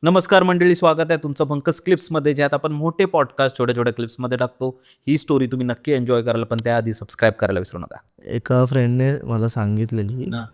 नमस्कार मंडळी, स्वागत आहे तुमचं पंकज क्लिप्समध्ये, ज्यात आपण मोठे पॉडकास्ट छोट्या छोट्या क्लिप्समध्ये टाकतो. ही स्टोरी तुम्ही नक्की एन्जॉय कराल, पण त्याआधी सबस्क्राईब करायला विसरू नका. एका फ्रेंडने मला सांगितलेली ना.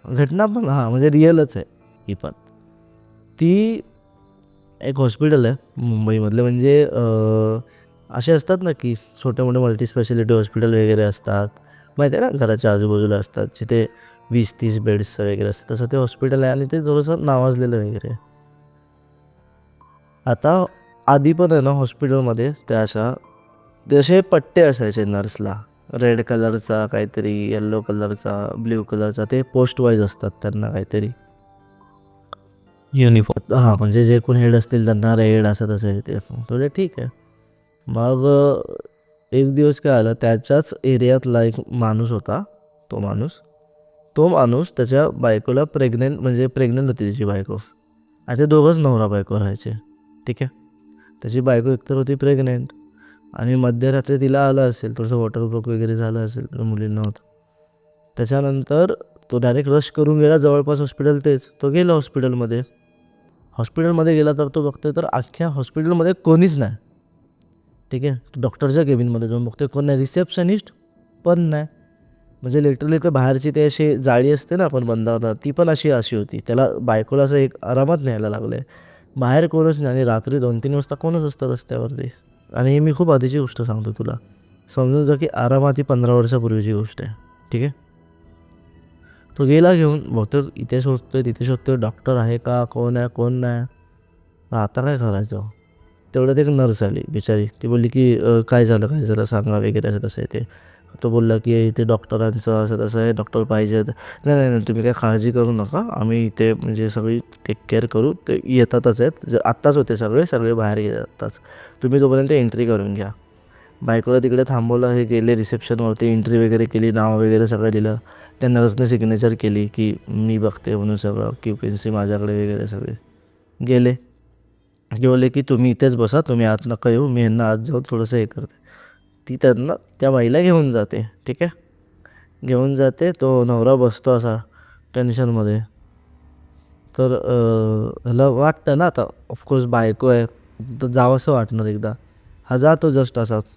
घटना पण म्हणजे रिअलच आहे ही पण. ती एक हॉस्पिटल आहे मुंबईमधले, म्हणजे असे असतात ना की छोटे मोठे मल्टीस्पेशालिटी हॉस्पिटल वगैरे असतात, माहिती आहे ना, घराच्या आजूबाजूला असतात, जिथे 20-30 बेड्सचं वगैरे असतं. तसं ते हॉस्पिटल आहे आणि ते थोडंसं नावाजलेलं वगैरे आहे. आता आधी पण आहे ना हॉस्पिटलमध्ये त्या जसे पट्टे असायचे नर्सला, रेड कलरचा काहीतरी, येल्लो कलरचा, ब्ल्यू कलरचा, ते पोस्ट वाईज असतात त्यांना काहीतरी युनिफॉर्म. म्हणजे जे कोण हेड असतील त्यांना रेड असं तसं आहे ते. थोडे ठीक आहे. मग एक दिवस काय आलं, त्याच्याच एरियातला एक माणूस होता. तो माणूस त्याच्या बायकोला प्रेग्नंट होती त्याची बायको, आणि ते दोघंच नवरा बायको राहायचे. ठीक आहे. त्याची बायको एकतर होती प्रेग्नेंट, आणि मध्यरात्री तिला आलं असेल, थोडंसं वॉटरब्रोक वगैरे झालं असेल, तर मुलींना होतं. त्याच्यानंतर तो डायरेक्ट रश करून गेला, जवळपास हॉस्पिटल तेच. तो गेला हॉस्पिटलमध्ये गेला, तर तो बघतोय तर अख्ख्या हॉस्पिटलमध्ये कोणीच नाही. ठीक आहे. तो डॉक्टरच्या केबिनमध्ये जाऊन बघतोय, कोण नाही. रिसेप्शनिस्ट पण नाही. म्हणजे लिटरली ते बाहेरची ते अशी जाळी असते ना आपण बंद होतात, ती पण अशी होती. त्याला बायकोला असं एक आरामात न्यायला लागलं. बाहेर कोणच नाही, आणि रात्री 2-3 वाजता कोणच असतं रस्त्यावरती. आणि ही मी खूप आधीची गोष्ट सांगतो तुला, समजून जा की आरामात ही 15 वर्षापूर्वीची गोष्ट आहे. ठीक आहे. तो गेला घेऊन, बहुतेक इथे शोधतोय तिथे शोधतोय, डॉक्टर आहे का, कोण आहे कोण नाही. आता काय करायचं. तेवढ्यात एक नर्स आली बिचारी. ती बोलली की काय झालं सांगा वगैरे, असं तसं आहे ते. तो बोलला की इथे डॉक्टरांचं असं तसं आहे, डॉक्टर पाहिजेत. नाही नाही नाही, तुम्ही काय काळजी करू नका, आम्ही इथे म्हणजे सगळी टेक केअर करू, ते येतातच आहेत, आत्ताच होते सगळे बाहेर येतातच, तुम्ही तोपर्यंत एंट्री करून घ्या. बायकोला तिकडे थांबवलं, हे गेले रिसेप्शनवरती, एंट्री वगैरे केली, नाव वगैरे सगळं दिलं. त्या नर्सने सिग्नेचर केली की मी बघते म्हणून, सगळं ऑक्युपन्सी माझ्याकडे वगैरे सगळे गेले. बोलले की तुम्ही इथेच बसा, तुम्ही आत नका येऊ, मी यांना आत जाऊन थोडंसं हे करते. ती त्यांना त्या बाईला घेऊन जाते. ठीक आहे. घेऊन जाते, तो नवरा बसतो असा टेन्शनमध्ये. तर ह्याला वाटतं ना, आता ऑफकोर्स बायको आहे तर जावंसं वाटणार एकदा. हा जातो जस्ट असाच.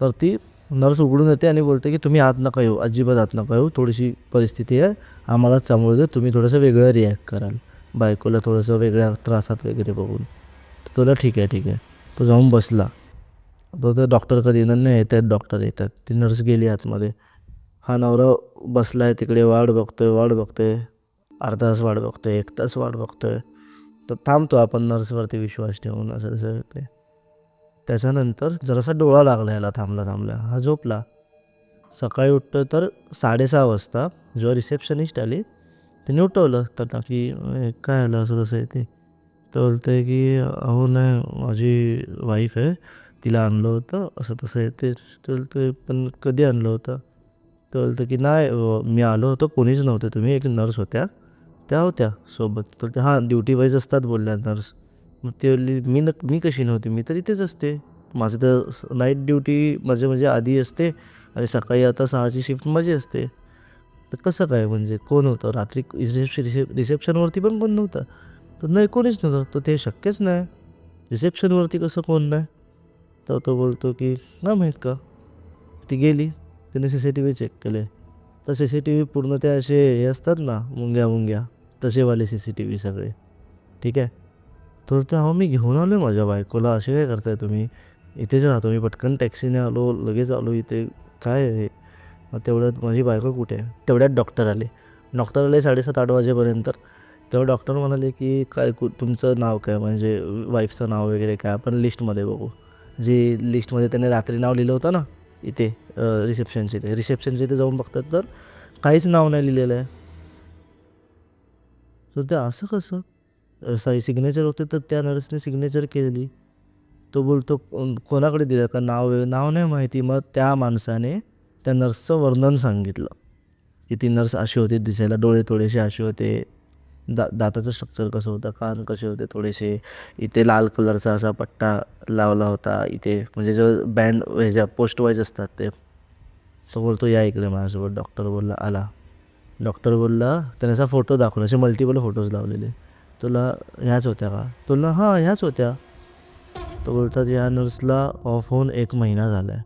तर ती नर्स उघडून येते आणि बोलते की तुम्ही आत नका येऊ, अजिबात आत नका येऊ, थोडीशी परिस्थिती आहे, आम्हाला समोर दे, तुम्ही थोडंसं वेगळं रिॲक्ट कराल बायकोला थोडंसं वेगळ्या त्रासात वगैरे बघून. तर तुला ठीक आहे. तो जाऊन बसला. तर डॉक्टर कधी येणार नाही, डॉक्टर येतात. ती नर्स गेली आतमध्ये. हा नवरा बसला आहे तिकडे, वाट बघतोय, अर्धा तास वाट बघतोय, 1 तास वाट बघतोय. तर थांबतो आपण नर्सवरती विश्वास ठेवून, असं तसं ते. त्याच्यानंतर जरासा डोळा लागला ह्याला, थांबला हा झोपला. सकाळी उठतो तर 6:30 वाजता जेव्हा रिसेप्शनिस्ट आली, तिने उठवलं त्यांना की काय आलं असं तसं आहे ते. तर बोलते की अहो नाही, माझी वाईफ आहे, तिला आणलं होतं असं तसं आहे ते. तर बोलते पण कधी आणलं होतं. तर बोलतं की नाही, मी आलो होतो, कोणीच नव्हते, तुम्ही एक नर्स होत्या, त्या होत्या सोबत. तर ते ड्युटी वाईज असतात बोलल्या नर्स. मग ते बोलली मी कशी नव्हती, मी तर इथेच असते, माझं तर नाईट ड्युटी म्हणजे आधी असते, आणि सकाळी आता 6ची शिफ्ट माझी असते. तर कसं काय, म्हणजे कोण होतं रात्री रिसेप्शनवरती पण कोण नव्हतं. तर नाही, कोणीच नव्हतं. तर ते शक्यच नाही, रिसेप्शनवरती कसं कोण नाही. तर तो बोलतो की नाही माहीत का. ती गेली, तिने CCTV चेक केले. तर CCTV पूर्ण ते असे हे असतात ना, मुंग्या तसेवाले CCTV सगळे. ठीक आहे. तर ते मी घेऊन आलो आहे माझ्या बायकोला, असे काय करताय तुम्ही, इथेच राहतो मी, पटकन टॅक्सीने आलो, लगेच आलो इथे, काय आहे. मग तेवढ्यात माझी बायको कुठे आहे, तेवढ्यात डॉक्टर आले 7:30-8 वाजेपर्यंत. तेव्हा डॉक्टर म्हणाले की काय तुमचं नाव काय, म्हणजे वाईफचं नाव वगैरे काय, आपण लिस्टमध्ये बघू. जी लिस्टमध्ये त्याने रात्री नाव लिहिलं होतं ना इथे, रिसेप्शनच्या इथे जाऊन बघतात तर काहीच नाव नाही लिहिलेलं आहे. तर ते असं कसं, सिग्नेचर होते तर त्या नर्सने सिग्नेचर केली. तो बोलतो कोणाकडे दिलं का, नाव नाही माहिती. मग त्या माणसाने त्या नर्सचं वर्णन सांगितलं की ती नर्स अशी होती दिसायला, डोळे थोडेसे असे होते, दाताचं स्ट्रक्चर कसं होतं, कान कसे होते थोडेसे, इथे लाल कलरचा असा पट्टा लावला होता इथे, म्हणजे जो बँड ह्याच्या पोस्ट वाईज असतात ते. तो बोलतो या इकडे माझ्यासोबत. डॉक्टर बोलला आला. डॉक्टर बोलला, त्याने असा फोटो दाखवला, असे मल्टिपल फोटोज लावलेले. तुला ह्याच होत्या का? तुला हां ह्याच होत्या. तर बोलतात या नर्सला ऑफ होऊन 1 महिना झाला आहे.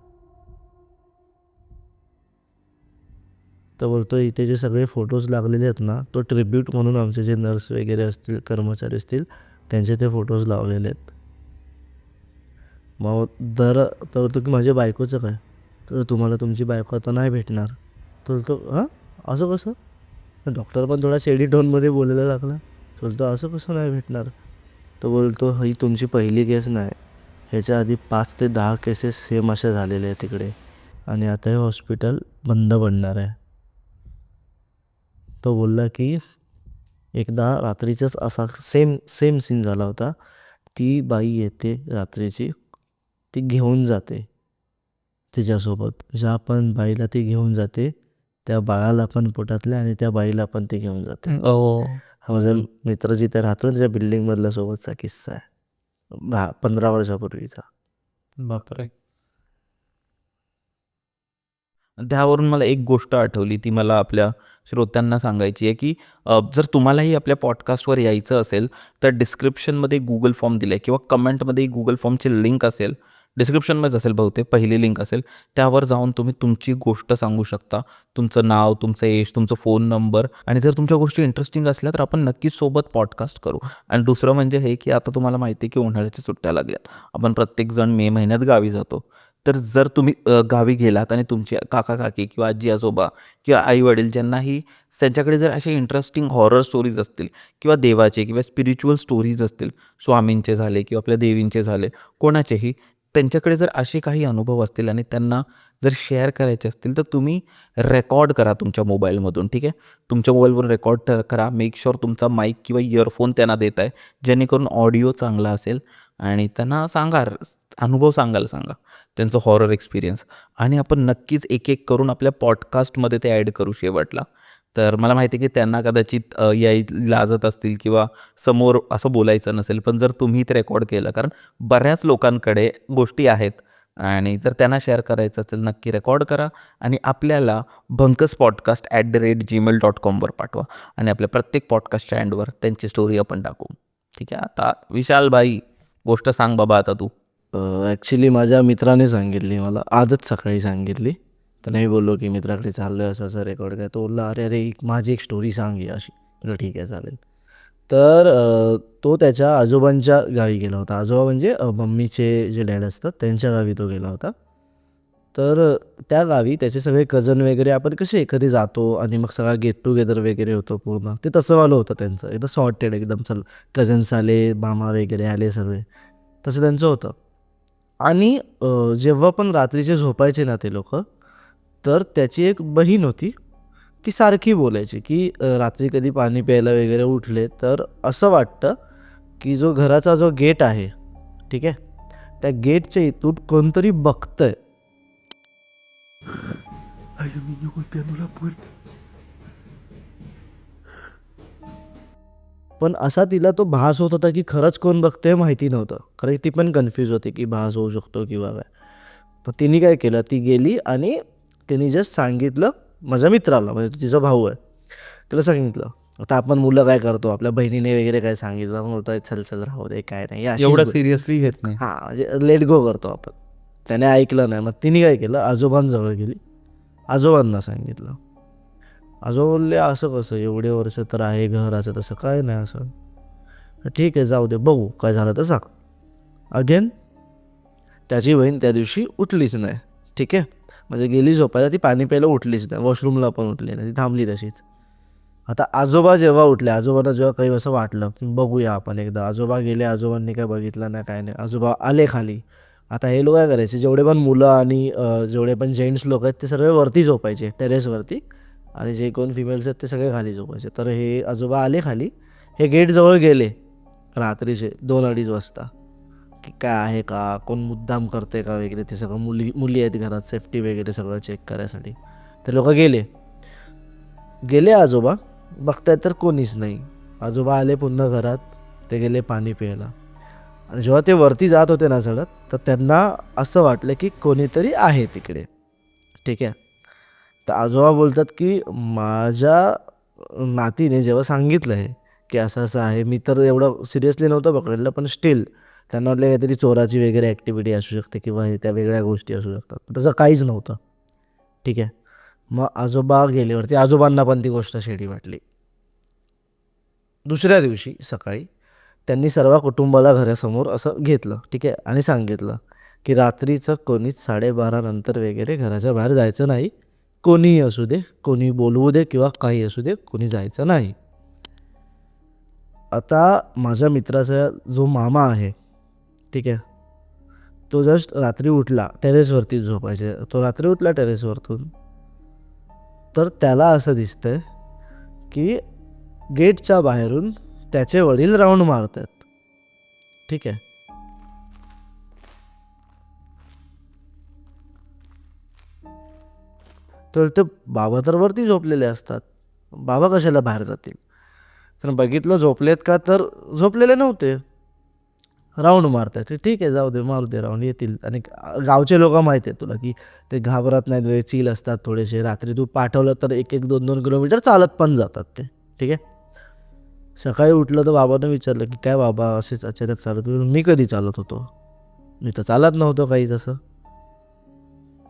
तर बोलतो इथे जे सगळे फोटोज लागलेले आहेत ना, तो ट्रिब्यूट म्हणून आमचे जे नर्स वगैरे असतील, कर्मचारी असतील, त्यांचे ते फोटोज लावलेले आहेत. मग तर बोलतो की माझ्या बायकोचं काय? तर तुम्हाला तुमची बायको आता नाही भेटणार. तर बोलतो हां असं कसं? डॉक्टर पण थोडा शेडी टोनमध्ये बोलायला लागला. तो बोलतो असं कसं नाही भेटणार? तो बोलतो ही तुमची पहिली केस नाही. ह्याच्या आधी 5 ते 10 केसेस सेम अशा झालेल्या आहेत तिकडे आणि आता हे हॉस्पिटल बंद पडणार आहे. तो बोलला की एकदा रात्रीचाच असा सेम सेम सीन झाला होता. ती बाई येते रात्रीची, ती घेऊन जाते तिच्यासोबत. ज्या पण बाईला ती घेऊन जाते त्या बाळाला पण पोटातल्या आणि त्या बाईला पण ती घेऊन जाते. हा माझा मित्र जिथे राहतो ना त्या बिल्डिंगमधल्या सोबतचा किस्सा आहे. 15 वर्षापूर्वीचा. बापरे. त्यावरून मला एक गोष्ट आठवली, ती मला आपल्या श्रोत्यांना सांगायची आहे की जर तुम्हालाही आपल्या पॉडकास्टवर यायचं असेल तर डिस्क्रिप्शनमध्ये गुगल फॉर्म दिला आहे किंवा कमेंटमध्ये गुगल फॉर्मची लिंक असेल, डिस्क्रिप्शनमध्येच असेल बहुतेक, पहिली लिंक असेल, त्यावर जाऊन तुम्ही तुमची गोष्ट सांगू शकता. तुमचं नाव, तुमचं एज, तुमचं फोन नंबर, आणि जर तुमच्या गोष्टी इंटरेस्टिंग असल्या तर आपण नक्कीच सोबत पॉडकास्ट करू. आणि दुसरं म्हणजे हे की आता तुम्हाला माहिती आहे की उन्हाळ्याच्या सुट्ट्या लागल्यात. आपण प्रत्येकजण मे महिन्यात गावी जातो. तर जर तुम्ही गावी गेलात आणि तुमचे काका काकी किंवा आजी आजोबा किंवा आई वडील ज्यांनाही त्यांच्याकडे जर असे इंटरेस्टिंग हॉरर स्टोरीज असतील किंवा देवाचे किंवा स्पिरिच्युअल स्टोरीज असतील, स्वामींचे झाले किंवा आपल्या देवींचे झाले, कोणाचेही, त्यांच्याकडे जर असे काही अनुभव असतील आणि त्यांना जर शेअर करायचे असतील तर तुम्ही रेकॉर्ड करा तुमच्या मोबाईलमधून. ठीक आहे, तुमच्या मोबाईलवरून रेकॉर्ड करा. मेक शुअर तुमचा माईक किंवा इयरफोन त्यांना देत आहे, जेणेकरून ऑडिओ चांगला असेल. आणि त्यांना सांगा, अनुभव सांगायला सांगा त्यांचं हॉरर एक्सपिरियन्स, आणि आपण नक्कीच एक एक करून आपल्या पॉडकास्टमध्ये ते ॲड करू शेवटला. तर मला माहिती आहे की त्यांना कदाचित लाजत असतील किंवा समोर असं बोलायचं नसेल, पण जर तुम्ही ते रेकॉर्ड केलं, कारण बऱ्याच लोकांकडे गोष्टी आहेत आणि जर त्यांना शेअर करायचं असेल, नक्की रेकॉर्ड करा आणि आपल्याला bunkerspodcast@gmail.com वर पाठवा आणि आपल्या प्रत्येक पॉडकास्टच्या एंडवर त्यांची स्टोरी आपण टाकू. ठीक आहे, आता विशाल भाई, गोष्ट सांग बाबा आता तू. ॲक्च्युली माझ्या मित्राने सांगितली मला, आजच सकाळी सांगितली. त्याने मी बोललो की मित्राकडे चाललो आहे असं असं रेकॉर्ड काय. तो बोलला अरे अरे माझी एक स्टोरी सांग ही अशी. म्हटलं ठीक आहे चालेल. तर तो त्याच्या आजोबांच्या गावी गेला होता. आजोबा म्हणजे मम्मीचे जे डॅड असतात त्यांच्या गावी तो गेला होता. तर त्या गावी त्याचे सगळे कझन वगैरे आपण कसे कधी जातो आणि मग सगळा गेट टुगेदर वगैरे होतो पूर्ण, ते तसं वालं होतं त्यांचं. एकदम सॉर्टेड एकदम, चल कझन्स आले, मामा वगैरे आले सगळे, तसं त्यांचं होतं. आणि जेव्हा पण रात्रीचे झोपायचे ना ते लोक, तर त्याची एक बहीण होती, ती सारखी बोलायची की रात्री कधी पाणी प्यायला वगैरे उठले तर असं वाटतं की जो घराचा जो गेट आहे, ठीक आहे, त्या गेटच्या इथून कोणतरी बघतंय. पण असा तिला तो भास होत होता की खरंच कोण बघतंय माहिती नव्हतं, कारण ती पण कन्फ्यूज होती की भास होऊ शकतो किंवा काय. पण तिने काय केलं, ती गेली आणि तिने जस्ट सांगितलं माझ्या मित्राला, म्हणजे तिचा भाऊ आहे, त्याला सांगितलं. आता आपण मुलं काय करतो, आपल्या बहिणीने वगैरे काय सांगितलं मग बोलतोय चल चल राहू दे काय नाही, एवढं सिरियसली घेत नाही. हां म्हणजे लेट गो करतो आपण. त्याने ऐकलं नाही, मग तिने काय केलं, आजोबांजवळ गेली, आजोबांना सांगितलं. आजोबा बोलले असं कसं, एवढे वर्ष तर आहे घराचं, तसं काय नाही असं. ठीक आहे जाऊ दे, बघू काय झालं तर सांग. अगेन त्याची बहीण त्या दिवशी उठलीच नाही. ठीक आहे, म्हणजे गेली झोपायला, ती पाणी प्यायला उठलीच नाही, वॉशरूमला पण उठली नाही, ती थांबली तशीच. आता आजोबा जेव्हा उठले, आजोबांना जेव्हा काही असं वाटलं की बघूया आपण एकदा, आजोबा गेले, आजोबांनी काय बघितलं नाही काय नाही, आजोबा आले खाली. आता हे लोक काय करायचे, जेवढे पण मुलं आणि जेवढे पण जेंट्स लोक आहेत ते सगळे वरती झोपायचे टेरेसवरती, आणि जे कोण फिमेल्स आहेत ते सगळे खाली झोपायचे. तर हे आजोबा आले खाली, हे गेटजवळ गेले रात्रीचे 2-2:30 वाजता की काय आहे का, कोण मुद्दाम करते का वगैरे, ते सगळं मुली आहेत घरात, सेफ्टी वगैरे सगळं चेक करायसाठी. ते लोक गेले आजोबा, बघतायत तर कोणीच नाही. आजोबा आले पुन्हा घरात, ते गेले पाणी प्यायला, आणि जेव्हा ते वरती जात होते ना चढत, तर त्यांना असं वाटलं की कोणीतरी आहे तिकडे. ठीक आहे, तर आजोबा बोलतात की माझ्या नातीने जेव्हा सांगितलं आहे की असं असं आहे. मी तर एवढं सिरियसली नव्हतं पकडलं, पण स्टील त्यांना वाटलं काहीतरी चोराची वगैरे ॲक्टिव्हिटी असू शकते किंवा हे त्या वेगळ्या गोष्टी असू शकतात. पण तसं काहीच नव्हतं. ठीक आहे. मग आजोबा गेल्यावरती आजोबांना पण ती गोष्ट शेडी वाटली. दुसऱ्या दिवशी सकाळी त्यांनी सर्व कुटुंबाला घरासमोर असं घेतलं, ठीक आहे, आणि सांगितलं की रात्रीचं कोणीच 12:30 नंतर वगैरे घराच्या बाहेर जायचं नाही. कोणीही असू दे, कोणी बोलवू दे किंवा काही असू दे, कोणी जायचं नाही. आता माझ्या मित्राचा जो मामा आहे, ठीक आहे, तो जस्ट रात्री उठला, टेरेसवरती झोपायचे, तो रात्री उठला टेरेसवरतून, तर त्याला असं दिसतंय की गेटच्या बाहेरून त्याचे वडील राऊंड मारतात. ठीक आहे. तर ते बाबा तर वरती झोपलेले असतात, बाबा कशाला बाहेर जातील. तर बघितलं झोपलेत का, तर झोपलेले नव्हते, राऊंड मारतात. ठीक आहे, जाऊ दे, मारू दे राऊंड, येतील. आणि गावचे लोक माहिती आहे तुला की ते घाबरत नाहीत, चिल असतात थोडेसे. रात्री तू पाठवलं तर 1-1, 2-2 किलोमीटर चालत पण जातात ते. ठीक आहे. सकाळी उठलं तर बाबानं विचारलं की काय बाबा असेच अचानक चालत होतो. मी कधी चालत होतो, मी तर चालत नव्हतं काही तसं.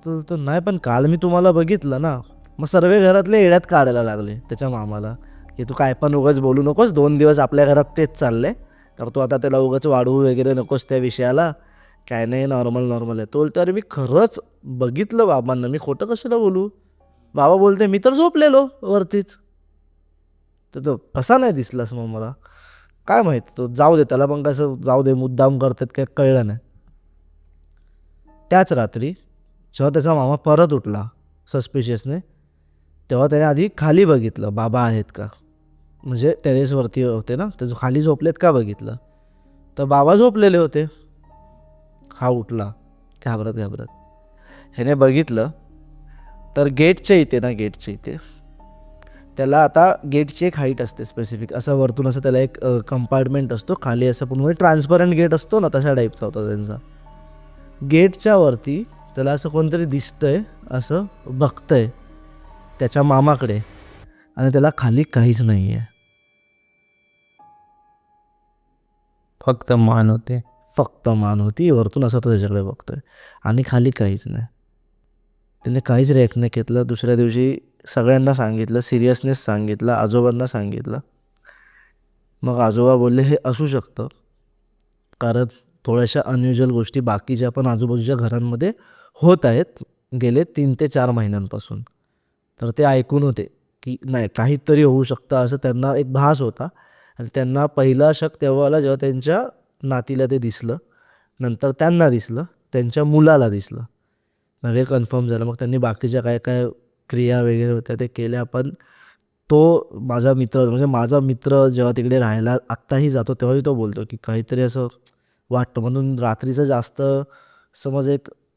तर नाही, पण काल मी तुम्हाला बघितलं ना. मग सर्व घरातले येड्यात काढायला लागले त्याच्या मामाला की तू काय पण उगाच बोलू नकोस, 2 दिवस आपल्या घरात तेच चाललंय, तर तू आता त्याला उगाच वाढवू वगैरे नकोस त्या विषयाला. काय नाही, नॉर्मल नॉर्मल आहे. तो बोलतो अरे मी खरंच बघितलं बाबांना, मी खोटं कशाला बोलू. बाबा बोलते मी तर झोपलेलो वरतीच. तर तो कसा नाही दिसलास मग मला, काय माहित, तो जाऊ दे, त्याला पण कसं जाऊ दे, मुद्दाम करतात काय कळलं नाही. त्याच रात्री जेव्हा त्याचा मामा परत उठला सस्पिशियसने, तेव्हा त्याने आधी खाली बघितलं बाबा आहेत का, म्हणजे टेरेसवरती होते ना, तर खाली झोपलेत का बघितलं, तर बाबा झोपलेले होते. हा उठला घाबरत घाबरत. ह्याने बघितलं तर गेटच्या इथे ना, गेटच्या इथे त्याला आता गेटची एक हाईट असते स्पेसिफिक, असं वरतून असं त्याला एक कंपार्टमेंट असतो, खाली असं पूर्ण ट्रान्सपरंट गेट असतो ना, तशा टाईपचा होता त्यांचा. गेटच्या वरती त्याला असं कोणतरी दिसतंय, असं बघतंय त्याच्या मामाकडे, आणि त्याला खाली काहीच नाही आहे, फक्त मान होते. फक्त मान होती वरतून, असं तो त्याच्याकडे बघतोय आणि खाली काहीच नाही. त्याने काहीच रिॲक्ट नाही घेतलं. दुसऱ्या दिवशी सगळ्यांना सांगितलं, सिरियसनेस सांगितलं, आजोबांना सांगितलं. मग आजोबा बोलले हे असू शकतं, कारण थोड्याशा अनयुज्युअल गोष्टी बाकीच्या पण आजूबाजूच्या घरांमध्ये होत आहेत गेले 3 ते 4 महिन्यांपासून. तर ते ऐकून होते की नाही, काहीतरी होऊ शकतं असं त्यांना एक भास होता. आणि त्यांना पहिला शक तेव्हा आला जेव्हा त्यांच्या नातीला ते दिसलं, नंतर त्यांना दिसलं, त्यांच्या मुलाला दिसलं. मग हे कन्फर्म झालं. मग त्यांनी बाकीच्या काय काय क्रिया वगैरे होत्या ते केल्या. पण तो माझा मित्र, म्हणजे माझा मित्र जेव्हा तिकडे राहायला आत्ताही जातो तेव्हाही तो बोलतो की काहीतरी असं वाटतं. म्हणून रात्रीचं जास्त, समज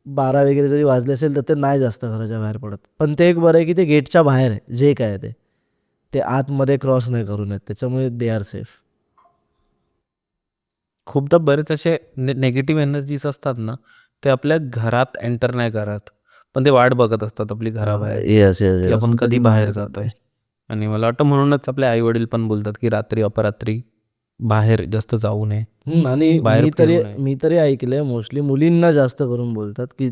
12 वगैरे जरी वाजले असेल तर ते नाही जास्त घराच्या बाहेर पडत. पण ते एक बरं आहे की ते गेटच्या बाहेर आहे, जे काय आहे ते आतमध्ये क्रॉस नाही करू नयेत, त्याच्यामुळे दे आर सेफ. खूपदा बरेच असे नेगेटिव्ह एनर्जीज असतात ना, ते आपल्या घरात एंटर नाही करत, पण ते वाट बघत असतात आपली घराबाहेर येस येस की येस. आपण कधी बाहेर जातोय. आणि मला वाटतं म्हणूनच आपले आई वडील पण बोलतात की रात्री अपरात्री बाहेर जास्त जाऊ नये, आणि बाहेर फिरू नये. मी तरी ऐकलंय मोस्टली मुलींना जास्त करून बोलतात की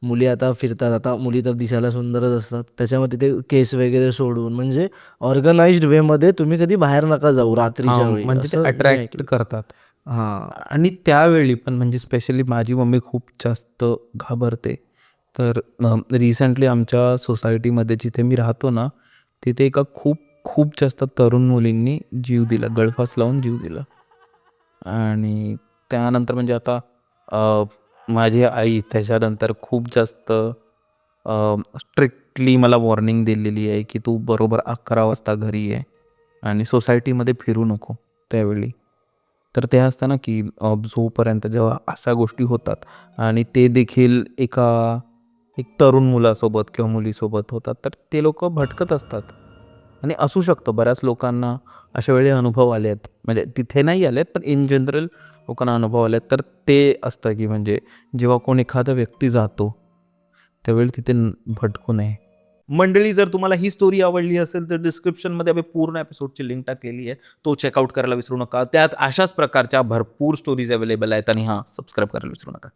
मुली आता फिरतात, आता मुली तर दिसायला सुंदरच असतात, त्याच्यामध्ये ते केस वगैरे सोडून, म्हणजे ऑर्गनाइज्ड वेमध्ये तुम्ही कधी बाहेर नका जाऊ रात्रीच्या वेळी, म्हणजे ते असं मी अट्रॅक्ट ऐकलं. करतात. हां. आणि त्यावेळी पण म्हणजे स्पेशली माझी मम्मी खूप जास्त घाबरते. तर रिसेंटली आमच्या सोसायटीमध्ये जिथे मी राहतो ना, तिथे एका खूप खूप जास्त तरुण मुलींनी जीव दिला, गळफास लावून जीव दिला. आणि त्यानंतर म्हणजे आता माझी आई त्याच्यानंतर खूप जास्त स्ट्रिक्टली मला वॉर्निंग दिलेली आहे की तू बरोबर 11 वाजता घरी ये आणि सोसायटीमध्ये फिरू नको त्यावेळी. तर ते असतं ना की जोपर्यंत जेव्हा अशा गोष्टी होतात आणि ते देखील एक तरुण मुलासोबत किंवा मुलीसोबत होतात, तर ते लोक भटकत असतात. आणि असू शकतं बऱ्याच लोकांना अशा वेळी अनुभव आले आहेत, म्हणजे तिथे नाही आले आहेत पण इन जनरल लोकांना अनुभव आले आहेत. तर ते असतं की म्हणजे जेव्हा कोण एखादा व्यक्ती जातो त्यावेळी तिथे भटकू नये. मंडळी, जर तुम्हाला ही स्टोरी आवडली असेल तर डिस्क्रिप्शनमध्ये आम्ही पूर्ण एपिसोडची लिंक टाकलेली आहे, तो चेकआउट करायला विसरू नका. त्यात अशाच प्रकारच्या भरपूर स्टोरीज अवेलेबल आहेत. आणि हां, सबस्क्राईब करायला विसरू नका.